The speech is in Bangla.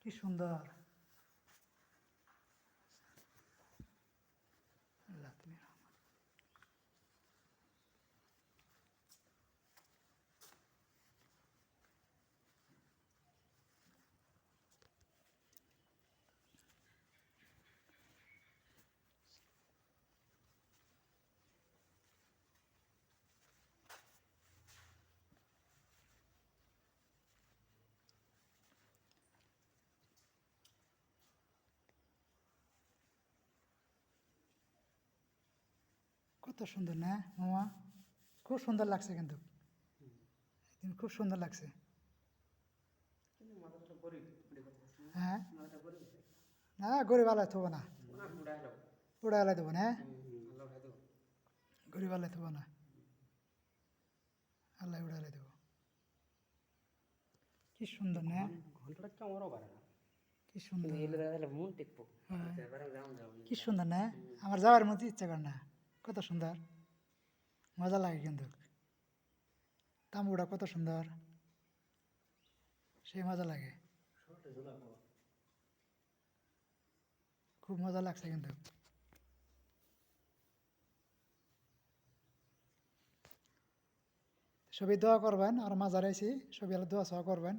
কি সুন্দর। আল্লাহ তুমি রহমান। কত সুন্দর না মামা? খুব সুন্দর লাগছে কিন্তু, একদিন খুব সুন্দর লাগছে। হ্যাঁ না, গরিব আলাই থব না, উড়াই আলাই দেবো না, গরিব আলাই থব না, আল্লাহ উড়াই আলাই দেবো। কি সুন্দর না? ঘন্টাটা কেমনও পারে না, কি সুন্দর, মন টেকবো। কি সুন্দর না? আমার যাওয়ার মতো ইচ্ছা করে না, কত সুন্দর, মজা লাগে কিন্তু। তাম্বুটা কত সুন্দর, সেই মজা লাগে, খুব মজা লাগছে কিন্তু। সবাই দোয়া করবেন, আর মাজার আইছি সবাই দোয়া সোয়া করবেন।